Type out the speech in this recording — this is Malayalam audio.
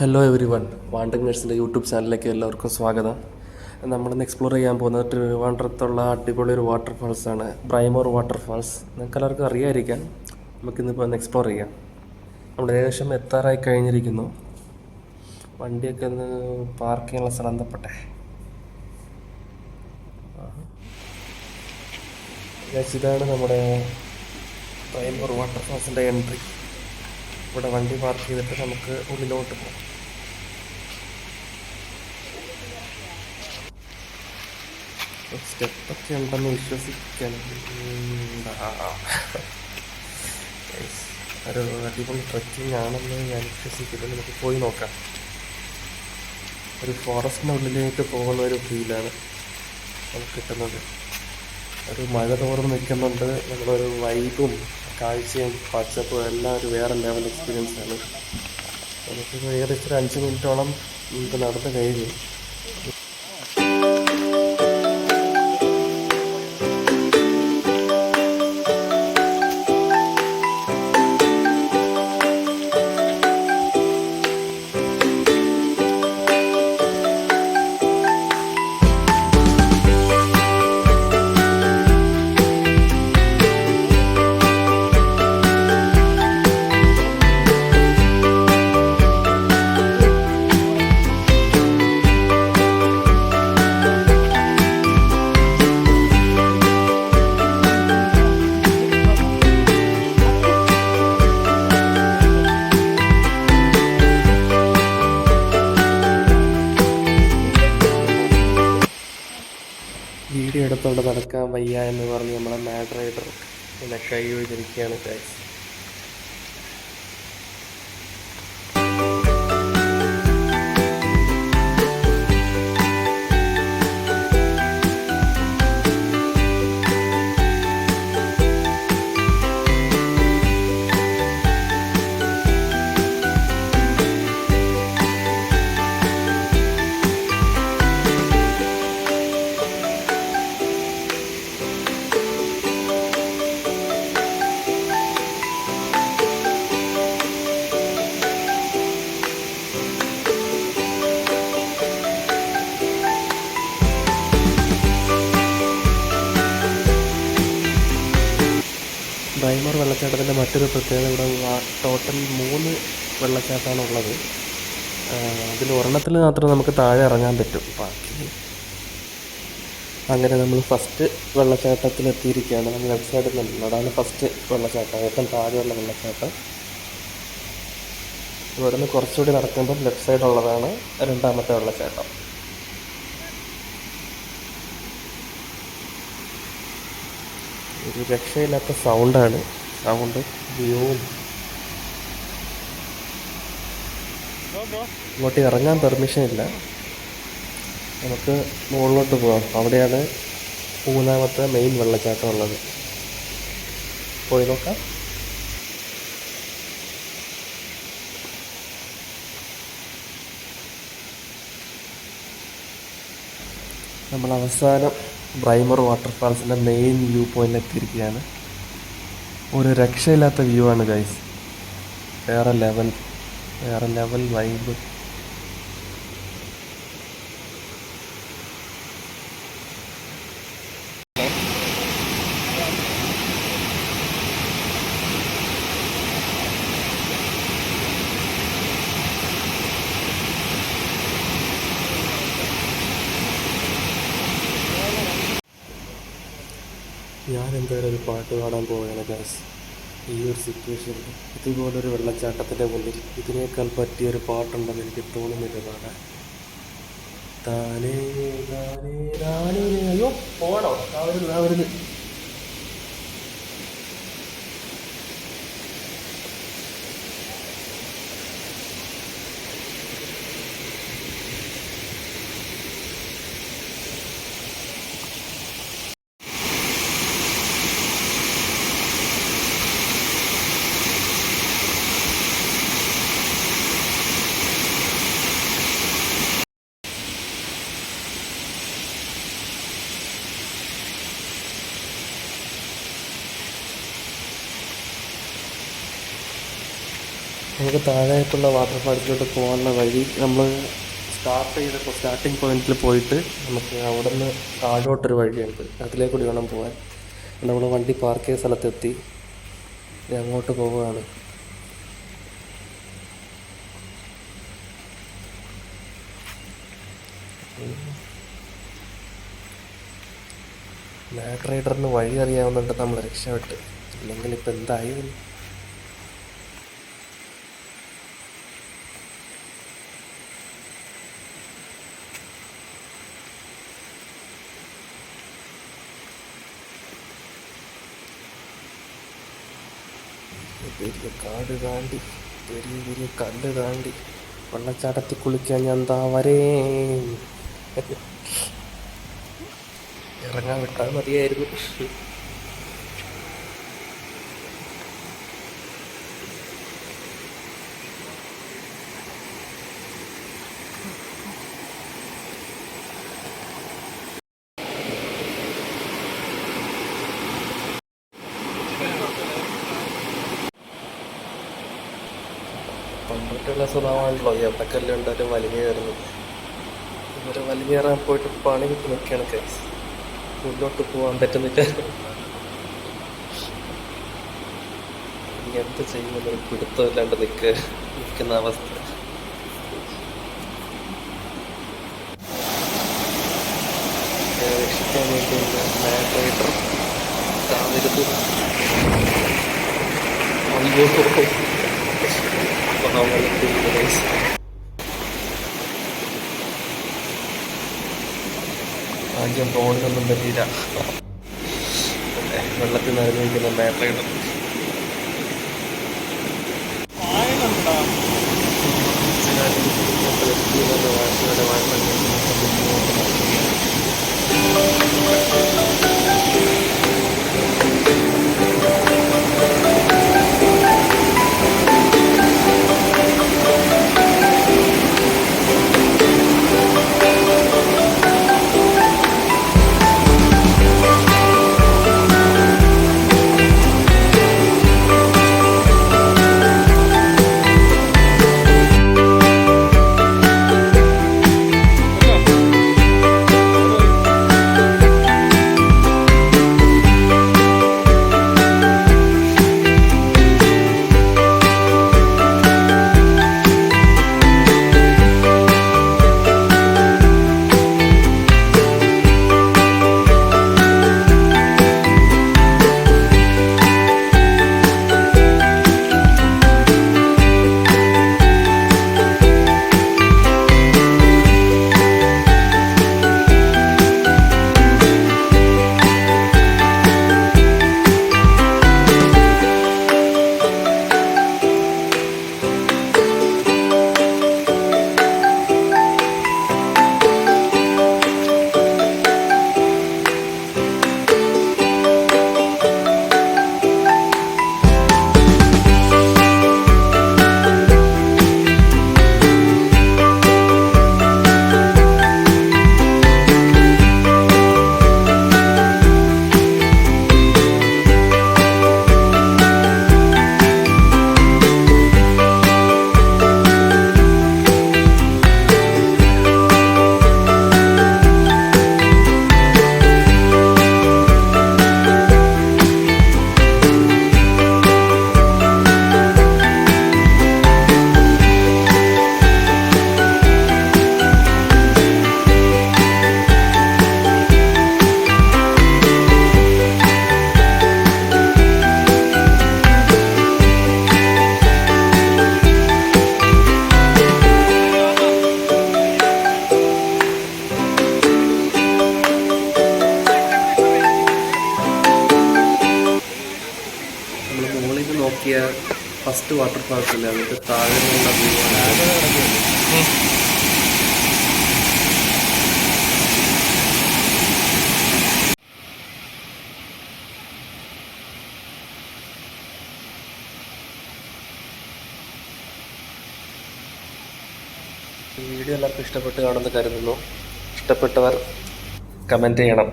ഹലോ എവരി വൺ, വാണ്ടറിംഗ് നഴ്സിൻ്റെ യൂട്യൂബ് ചാനലിലേക്ക് എല്ലാവർക്കും സ്വാഗതം. നമ്മളിന്ന് എക്സ്പ്ലോർ ചെയ്യാൻ പോകുന്നത് ട്രിവാൻഡ്രത്തുള്ള അടിപൊളി ഒരു വാട്ടർഫാൾസാണ്, ബ്രൈമോർ വാട്ടർഫാൾസ്. നിങ്ങൾക്ക് എല്ലാവർക്കും അറിയാതിരിക്കാം. നമുക്കിന്നിപ്പോൾ ഒന്ന് എക്സ്പ്ലോർ ചെയ്യാം. നമ്മൾ ഏകദേശം എത്താറായി കഴിഞ്ഞിരിക്കുന്നു. വണ്ടിയൊക്കെ ഒന്ന് പാർക്ക് ചെയ്യാനുള്ള സ്ഥലം തപ്പട്ടെ. ഇതാണ് നമ്മുടെ ബ്രൈമോർ വാട്ടർഫാൾസിൻ്റെ എൻട്രി. ഇവിടെ വണ്ടി പാർക്ക് ചെയ്തിട്ട് നമുക്ക് ഉള്ളിലോട്ട് പോകാം. സ്റ്റെപ്പൊക്കെ ഉണ്ടെന്ന് വിശ്വസിക്കണം. ഒരു അടിപൊളി ട്രക്കിംഗ് ആണെന്ന് ഞാൻ വിശ്വസിക്കുന്നു. നമുക്ക് പോയി നോക്കാം. ഒരു ഫോറസ്റ്റിൻ്റെ ഉള്ളിലേക്ക് പോകുന്ന ഒരു ഫീലാണ് നമുക്ക് കിട്ടുന്നത്. ഒരു മഴ തോർന്ന് നിൽക്കുന്നുണ്ട്. നമ്മളൊരു വൈബും കാഴ്ചയും പച്ചപ്പും എല്ലാം ഒരു വേറെ ലെവൽ എക്സ്പീരിയൻസ് ആണ്. നമുക്കിപ്പോൾ ഏകദേശം ഒരു 5 മിനിറ്റോളം നമുക്ക് നടന്ന് കഴിഞ്ഞു. വീഡിയോ എടുത്തുകൊണ്ട് നടക്കാൻ വയ്യ എന്ന് പറഞ്ഞ് നമ്മളെ മാഡ് റൈഡർ പിന്നെ കൈ ഒഴിഞ്ഞിരിക്കുകയാണ് ഗൈസ്. ബ്രൈമോർ വെള്ളച്ചാട്ടത്തിൻ്റെ മറ്റൊരു പ്രത്യേകത, ഇവിടെ ടോട്ടൽ 3 വെള്ളച്ചാട്ടമാണ് ഉള്ളത്. അതിൽ ഒരെണ്ണത്തിൽ മാത്രം നമുക്ക് താഴെ ഇറങ്ങാൻ പറ്റും. ബാക്കി അങ്ങനെ നമ്മൾ ഫസ്റ്റ് വെള്ളച്ചാട്ടത്തിലെത്തിയിരിക്കുകയാണ്. നമ്മൾ ലെഫ്റ്റ് സൈഡിൽ നിന്നുള്ളത് അതാണ് ഫസ്റ്റ് വെള്ളച്ചാട്ടം, ഏറ്റവും താഴെയുള്ള വെള്ളച്ചാട്ടം. ഇവിടെ നിന്ന് കുറച്ചുകൂടി നടക്കുമ്പോൾ ലെഫ്റ്റ് സൈഡുള്ളതാണ് രണ്ടാമത്തെ വെള്ളച്ചാട്ടം. ഒരു രക്ഷയില്ലാത്ത സൗണ്ടാണ്, സൗണ്ട് വ്യൂവും. ഇങ്ങോട്ട് ഇറങ്ങാൻ പെർമിഷൻ ഇല്ല. നമുക്ക് മുകളിലോട്ട് പോകാം. അവിടെയാണ് 3ാമത്തെ മെയിൻ വെള്ളച്ചാട്ടം ഉള്ളത്. പോയി നോക്കാം. നമ്മൾ അവസാനം ബ്രൈമോർ വാട്ടർഫാൾസിൻ്റെ മെയിൻ വ്യൂ പോയിൻ്റ് എത്തിയിരിക്കുകയാണ്. ഒരു രക്ഷയില്ലാത്ത വ്യൂ ആണ് ഗൈസ്. വേറെ ലെവൽ വൈബ്. ഞാൻ എന്തായാലും ഒരു പാട്ട് പാടാൻ പോവുകയാണ് ഗൈസ്. ഈ ഒരു സിറ്റുവേഷനിൽ ഇതുപോലൊരു വെള്ളച്ചാട്ടത്തിൻ്റെ മുന്നിൽ ഇതിനേക്കാൾ പറ്റിയൊരു പാട്ടുണ്ടെന്ന് എനിക്ക് തോന്നുന്നില്ല പാടാൻ. താനേ താനേ താനേ. അയ്യോ പോണോ അവരുന്ന്. നമുക്ക് താഴേക്കുള്ള വാട്ടർഫാൾസിലോട്ട് പോകാനുള്ള വഴി നമ്മൾ സ്റ്റാർട്ടിങ് പോയിന്റിൽ പോയിട്ട് നമുക്ക് അവിടെ നിന്ന് താഴോട്ടൊരു വഴിയുണ്ട്, അതിലേക്കൂടി വേണം പോകാൻ. നമ്മൾ വണ്ടി പാർക്ക് ചെയ്ത സ്ഥലത്തെത്തി, അങ്ങോട്ട് പോവുകയാണ്. മാഡ് റൈഡറിന് വഴി അറിയാവുന്നുണ്ട്, നമ്മൾ രക്ഷപ്പെട്ട്. ഇല്ലെങ്കിൽ ഇപ്പം എന്തായി. വലിയ കാട് താണ്ടി, വലിയ വലിയ കല്ല് താണ്ടി വെള്ളച്ചാട്ടത്തിൽ കുളിക്കാൻ ഞാൻ എന്താ വരേ. ഇറങ്ങാൻ വിട്ടാൽ മതിയായിരുന്നു. പണ്ടൊക്കെയുള്ള സ്വഭാവമാണല്ലോ എവിടക്കല്ല് ഉണ്ടാലും വലിഞ്ഞേറുന്നത്. ഇവരെ വലിഞ്ഞേറാൻ പോയിട്ട് പണി കിട്ടി നിൽക്കുകയാണ് കൈസ്. മുന്നോട്ട് പോകാൻ പറ്റുന്നില്ല. എന്ത് ചെയ്യുമെന്നൊരു പിടുത്തമില്ലാണ്ട് നിൽക്കുന്ന അവസ്ഥ. രക്ഷിക്കാൻ വേണ്ടി മാഡ് റൈഡർ താവരുത്. ആദ്യം റോഡിനൊന്നും പറ്റിയില്ല. വെള്ളത്തിൽ നിറഞ്ഞിരിക്കുന്ന മാഡ് റൈഡർ. നോക്കിയ ഫസ്റ്റ് വാട്ടർഫാൾസ് അല്ലേ, അതിൻ്റെ താഴെ നിന്നുള്ള വ്യൂ വീഡിയോ എല്ലാവർക്കും ഇഷ്ടപ്പെട്ട് കാണുമെന്ന് കരുതുന്നു. ഇഷ്ടപ്പെട്ടവർ കമൻറ്റ് ചെയ്യണം.